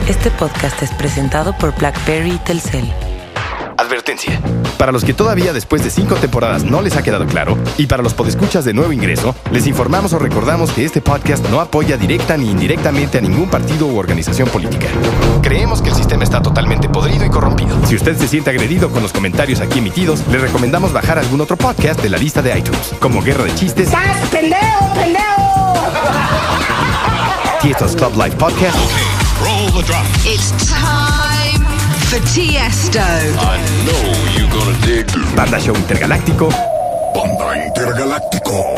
Este podcast es presentado por BlackBerry y Telcel. Advertencia. Para los que todavía después de 5 temporadas no les ha quedado claro, y para los podescuchas de nuevo ingreso, les informamos o recordamos que este podcast no apoya directa ni indirectamente a ningún partido u organización política. Creemos que el sistema está totalmente podrido y corrompido. Si usted se siente agredido con los comentarios aquí emitidos, le recomendamos bajar algún otro podcast de la lista de iTunes, como Guerra de Chistes, ¡Sas, pendejo! Tietos Club Live Podcast, Roll the drum. It's time for Tiesto. I know you're gonna dig. Banda Show Intergaláctico, Banda Intergaláctico.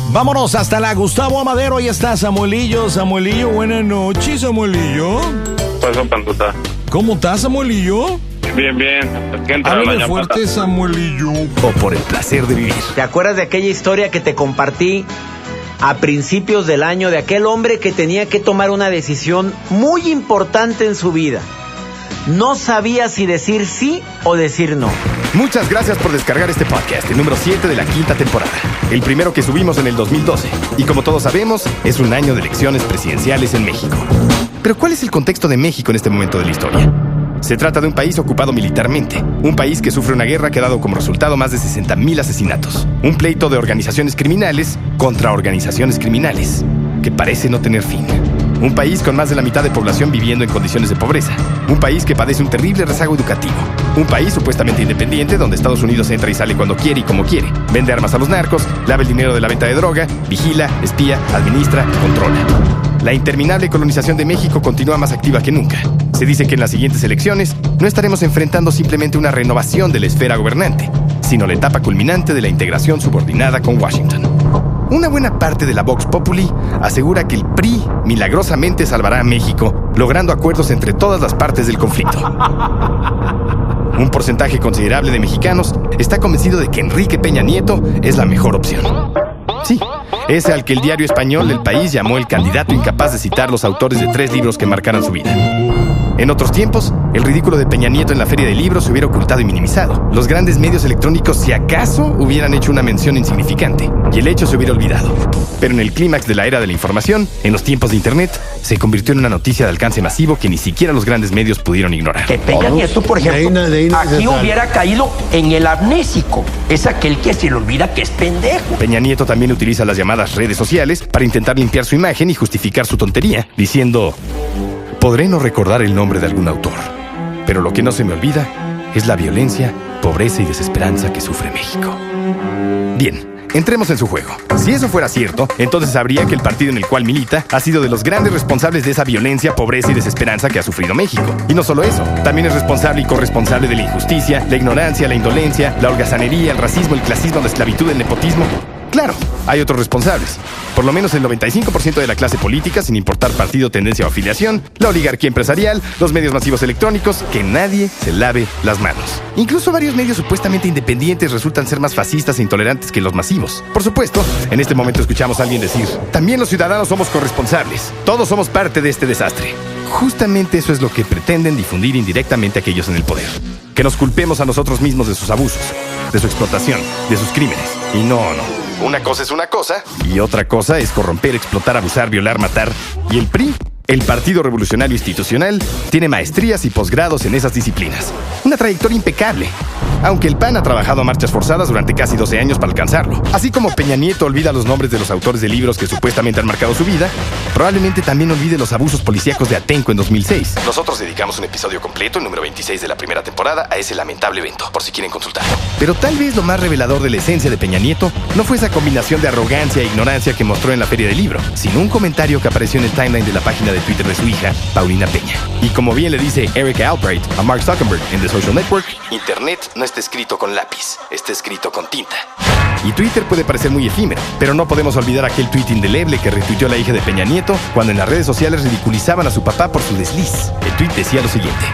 Vámonos hasta la Gustavo Amadero. Ahí está Samuelillo. Samuelillo, buenas noches, Samuelillo. Pasó, Pantuta. ¿Cómo estás, Samuelillo? Bien, bien. ¿Qué entra la Háblame llamada? fuerte, Samuelillo. o Por el Placer de Vivir. ¿Te acuerdas de aquella historia que te compartí a principios del año de aquel hombre que tenía que tomar una decisión muy importante en su vida? No sabía si decir sí o decir no. Muchas gracias por descargar este podcast, el número 7 de la 5ª temporada. El primero que subimos en el 2012. Y como todos sabemos, es un año de elecciones presidenciales en México. Pero ¿cuál es el contexto de México en este momento de la historia? Se trata de un país ocupado militarmente, un país que sufre una guerra que ha dado como resultado más de 60,000 asesinatos, un pleito de organizaciones criminales contra organizaciones criminales, que parece no tener fin. Un país con más de la mitad de población viviendo en condiciones de pobreza, un país que padece un terrible rezago educativo, un país supuestamente independiente donde Estados Unidos entra y sale cuando quiere y como quiere, vende armas a los narcos, lava el dinero de la venta de droga, vigila, espía, administra, controla. La interminable colonización de México continúa más activa que nunca. Se dice que en las siguientes elecciones no estaremos enfrentando simplemente una renovación de la esfera gobernante, sino la etapa culminante de la integración subordinada con Washington. Una buena parte de la Vox Populi asegura que el PRI milagrosamente salvará a México, logrando acuerdos entre todas las partes del conflicto. Un porcentaje considerable de mexicanos está convencido de que Enrique Peña Nieto es la mejor opción. Sí, ese al que el diario español El País llamó el candidato incapaz de citar los autores de 3 libros que marcaran su vida. En otros tiempos, el ridículo de Peña Nieto en la Feria de Libros se hubiera ocultado y minimizado. Los grandes medios electrónicos, si acaso, hubieran hecho una mención insignificante, y el hecho se hubiera olvidado. Pero en el clímax de la era de la información, en los tiempos de Internet, se convirtió en una noticia de alcance masivo que ni siquiera los grandes medios pudieron ignorar. Que Peña Nieto, por ejemplo, aquí hubiera caído en el amnésico. Es aquel que se le olvida que es pendejo. Peña Nieto también utiliza las llamadas redes sociales para intentar limpiar su imagen y justificar su tontería, diciendo: podré no recordar el nombre de algún autor, pero lo que no se me olvida es la violencia, pobreza y desesperanza que sufre México. Bien, entremos en su juego. Si eso fuera cierto, entonces sabría que el partido en el cual milita ha sido de los grandes responsables de esa violencia, pobreza y desesperanza que ha sufrido México. Y no solo eso, también es responsable y corresponsable de la injusticia, la ignorancia, la indolencia, la holgazanería, el racismo, el clasismo, la esclavitud, el nepotismo. Claro, hay otros responsables. Por lo menos el 95% de la clase política, sin importar partido, tendencia o afiliación, la oligarquía empresarial, los medios masivos electrónicos, que nadie se lave las manos. Incluso varios medios supuestamente independientes resultan ser más fascistas e intolerantes que los masivos. Por supuesto, en este momento escuchamos a alguien decir: también los ciudadanos somos corresponsables. Todos somos parte de este desastre. Justamente eso es lo que pretenden difundir indirectamente aquellos en el poder. Que nos culpemos a nosotros mismos de sus abusos, de su explotación, de sus crímenes. Y no. Una cosa es una cosa y otra cosa es corromper, explotar, abusar, violar, matar. Y el PRI, el Partido Revolucionario Institucional, tiene maestrías y posgrados en esas disciplinas. Una trayectoria impecable. Aunque el PAN ha trabajado a marchas forzadas durante casi 12 años para alcanzarlo. Así como Peña Nieto olvida los nombres de los autores de libros que supuestamente han marcado su vida, probablemente también olvide los abusos policíacos de Atenco en 2006. Nosotros dedicamos un episodio completo, el número 26 de la primera temporada, a ese lamentable evento, por si quieren consultarlo. Pero tal vez lo más revelador de la esencia de Peña Nieto no fue esa combinación de arrogancia e ignorancia que mostró en la Feria del Libro, sino un comentario que apareció en el timeline de la página de Twitter de su hija, Paulina Peña. Y como bien le dice Erica Albright a Mark Zuckerberg en The Social Network, Internet no está escrito con lápiz, está escrito con tinta. Y Twitter puede parecer muy efímero, pero no podemos olvidar aquel tuit indeleble que retuiteó la hija de Peña Nieto cuando en las redes sociales ridiculizaban a su papá por su desliz. El tuit decía lo siguiente: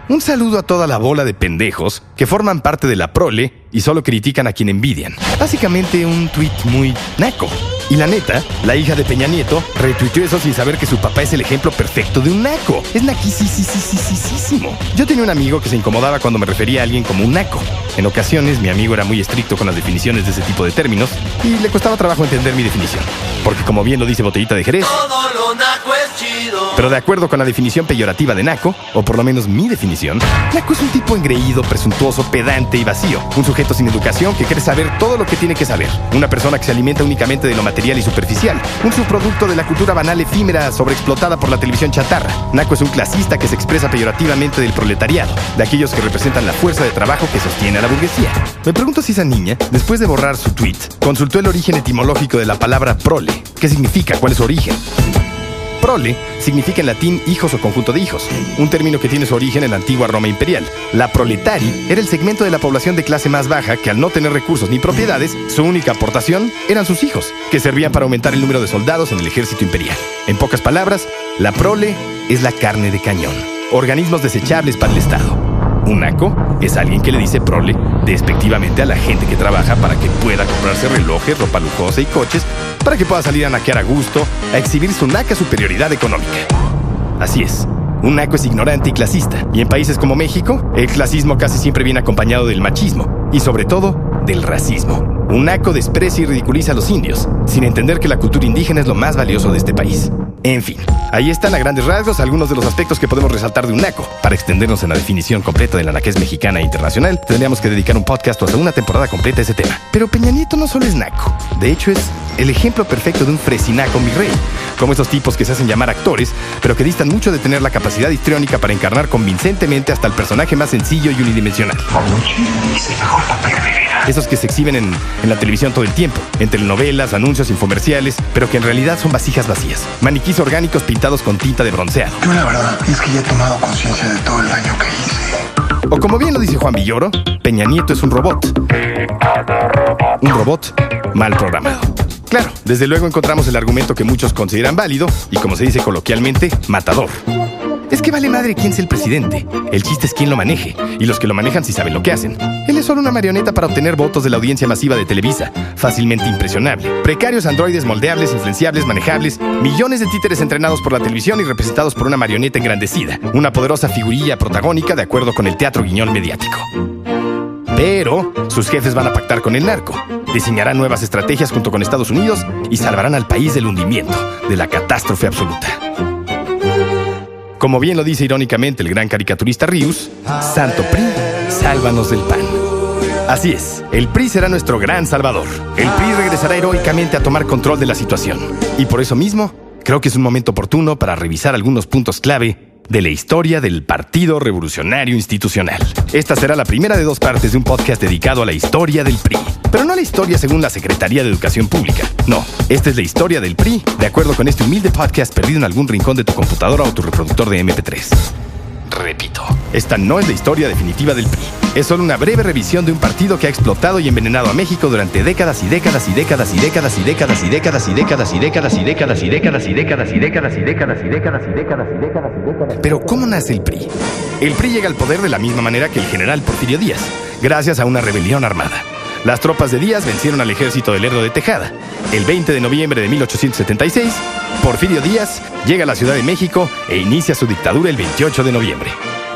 un saludo a toda la bola de pendejos que forman parte de la prole y solo critican a quien envidian. Básicamente un tuit muy naco. Y la neta, la hija de Peña Nieto retuiteó eso sin saber que su papá es el ejemplo perfecto de un naco. Es naquisísimo. Yo tenía un amigo que se incomodaba cuando me refería a alguien como un naco. En ocasiones, mi amigo era muy estricto con las definiciones de ese tipo de términos y le costaba trabajo entender mi definición. Porque como bien lo dice Botellita de Jerez, todo lo naco es chido. Pero de acuerdo con la definición peyorativa de naco, o por lo menos mi definición, naco es un tipo engreído, presuntuoso, pedante y vacío. Un sujeto sin educación que quiere saber todo lo que tiene que saber. Una persona que se alimenta únicamente de lo material y superficial. Un subproducto de la cultura banal efímera sobreexplotada por la televisión chatarra. Naco es un clasista que se expresa peyorativamente del proletariado, de aquellos que representan la fuerza de trabajo que sostiene a la burguesía. Me pregunto si esa niña, después de borrar su tweet, consultó el origen etimológico de la palabra prole. ¿Qué significa? ¿Cuál es su origen? Prole significa en latín hijos o conjunto de hijos, un término que tiene su origen en la antigua Roma imperial. La proletari era el segmento de la población de clase más baja que, al no tener recursos ni propiedades, su única aportación eran sus hijos, que servían para aumentar el número de soldados en el ejército imperial. En pocas palabras, la prole es la carne de cañón, organismos desechables para el Estado. Un naco es alguien que le dice prole despectivamente a la gente que trabaja para que pueda comprarse relojes, ropa lujosa y coches, para que pueda salir a naquear a gusto, a exhibir su naca superioridad económica. Así es, un naco es ignorante y clasista, y en países como México, el clasismo casi siempre viene acompañado del machismo, y sobre todo, del racismo. Un naco desprecia y ridiculiza a los indios, sin entender que la cultura indígena es lo más valioso de este país. En fin, ahí están a grandes rasgos algunos de los aspectos que podemos resaltar de un naco. Para extendernos en la definición completa de la naquez mexicana e internacional, tendríamos que dedicar un podcast o hasta una temporada completa a ese tema. Pero Peña Nieto no solo es naco, de hecho es el ejemplo perfecto de un fresinaco mi rey. Como esos tipos que se hacen llamar actores, pero que distan mucho de tener la capacidad histriónica para encarnar convincentemente hasta el personaje más sencillo y unidimensional. Es el mejor papel de mi vida. Esos que se exhiben en la televisión todo el tiempo, en telenovelas, anuncios, infomerciales, pero que en realidad son vasijas vacías, maniquís orgánicos pintados con tinta de bronceado. Yo la verdad es que ya he tomado conciencia de todo el daño que hice. O como bien lo dice Juan Villoro, Peña Nieto es un robot. Un robot mal programado. Claro, desde luego encontramos el argumento que muchos consideran válido y, como se dice coloquialmente, matador. Es que vale madre quién sea el presidente. El chiste es quién lo maneje, y los que lo manejan sí saben lo que hacen. Él es solo una marioneta para obtener votos de la audiencia masiva de Televisa, fácilmente impresionable. Precarios androides moldeables, influenciables, manejables, millones de títeres entrenados por la televisión y representados por una marioneta engrandecida, una poderosa figurilla protagónica de acuerdo con el teatro guiñol mediático. Pero sus jefes van a pactar con el narco, diseñarán nuevas estrategias junto con Estados Unidos y salvarán al país del hundimiento, de la catástrofe absoluta. Como bien lo dice irónicamente el gran caricaturista Rius, Santo PRI, sálvanos del PAN. Así es, el PRI será nuestro gran salvador. El PRI regresará heroicamente a tomar control de la situación. Y por eso mismo, creo que es un momento oportuno para revisar algunos puntos clave de la historia del Partido Revolucionario Institucional. Esta será la primera de 2 partes de un podcast dedicado a la historia del PRI. Pero no la historia según la Secretaría de Educación Pública. No, esta es la historia del PRI, de acuerdo con este humilde podcast perdido en algún rincón de tu computadora o tu reproductor de MP3. Repito, esta no es la historia definitiva del PRI. Es solo una breve revisión de un partido que ha explotado y envenenado a México durante décadas y décadas y décadas y décadas y décadas y décadas y décadas y décadas y décadas y décadas y décadas y décadas y décadas y décadas y décadas y décadas y décadas. Pero ¿cómo nace el PRI? El PRI llega al poder de la misma manera que el general Porfirio Díaz, gracias a una rebelión armada. Las tropas de Díaz vencieron al ejército de Lerdo de Tejada. El 20 de noviembre de 1876, Porfirio Díaz llega a la Ciudad de México e inicia su dictadura el 28 de noviembre.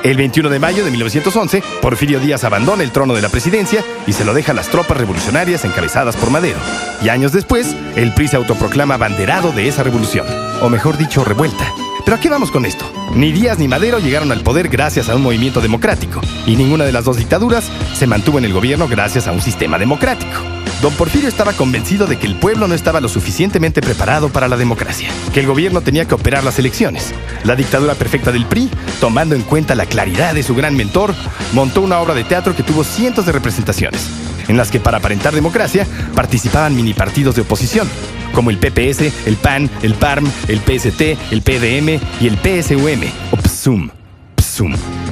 El 21 de mayo de 1911, Porfirio Díaz abandona el trono de la presidencia y se lo deja a las tropas revolucionarias encabezadas por Madero. Y años después, el PRI se autoproclama abanderado de esa revolución, o mejor dicho, revuelta. ¿Pero a qué vamos con esto? Ni Díaz ni Madero llegaron al poder gracias a un movimiento democrático, y ninguna de las dos dictaduras se mantuvo en el gobierno gracias a un sistema democrático. Don Porfirio estaba convencido de que el pueblo no estaba lo suficientemente preparado para la democracia, que el gobierno tenía que operar las elecciones. La dictadura perfecta del PRI, tomando en cuenta la claridad de su gran mentor, montó una obra de teatro que tuvo cientos de representaciones, en las que para aparentar democracia participaban mini partidos de oposición, como el PPS, el PAN, el PARM, el PST, el PDM y el PSUM, o PSUM.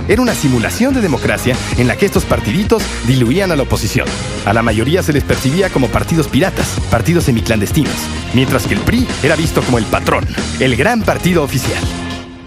Era una simulación de democracia en la que estos partiditos diluían a la oposición. A la mayoría se les percibía como partidos piratas, partidos semiclandestinos, mientras que el PRI era visto como el patrón, el gran partido oficial.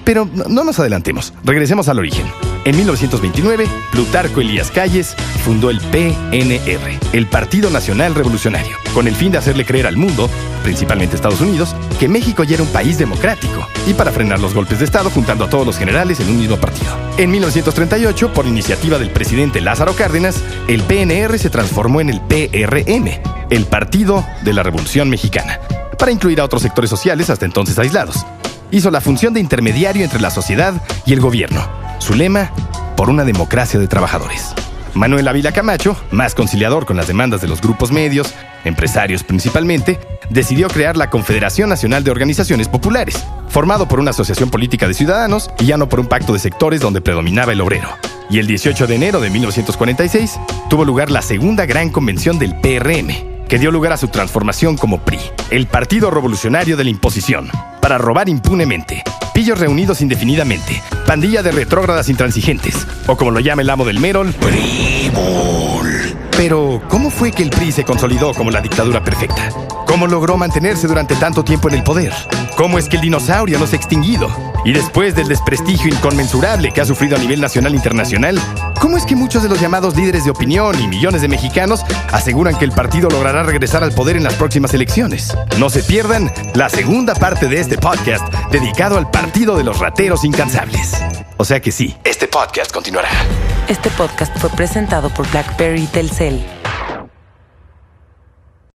Pero no nos adelantemos, regresemos al origen. En 1929, Plutarco Elías Calles fundó el PNR, el Partido Nacional Revolucionario, con el fin de hacerle creer al mundo, principalmente Estados Unidos, que México ya era un país democrático, y para frenar los golpes de Estado juntando a todos los generales en un mismo partido. En 1938, por iniciativa del presidente Lázaro Cárdenas, el PNR se transformó en el PRM, el Partido de la Revolución Mexicana, para incluir a otros sectores sociales hasta entonces aislados. hizo la función de intermediario entre la sociedad y el gobierno. Su lema, por una democracia de trabajadores. Manuel Ávila Camacho, más conciliador con las demandas de los grupos medios, empresarios principalmente, decidió crear la Confederación Nacional de Organizaciones Populares, formado por una asociación política de ciudadanos y ya no por un pacto de sectores donde predominaba el obrero. Y el 18 de enero de 1946 tuvo lugar la segunda gran convención del PRM, que dio lugar a su transformación como PRI, el Partido Revolucionario de la Imposición, para robar impunemente, pillos reunidos indefinidamente, pandilla de retrógradas intransigentes, o como lo llama el amo del Merol, PRIbol. Pero, ¿cómo fue que el PRI se consolidó como la dictadura perfecta? ¿Cómo logró mantenerse durante tanto tiempo en el poder? ¿Cómo es que el dinosaurio no se ha extinguido? Y después del desprestigio inconmensurable que ha sufrido a nivel nacional e internacional, ¿cómo es que muchos de los llamados líderes de opinión y millones de mexicanos aseguran que el partido logrará regresar al poder en las próximas elecciones? No se pierdan la segunda parte de este podcast dedicado al Partido de los Rateros Incansables. O sea que sí, este podcast continuará. Este podcast fue presentado por BlackBerry y Telcel.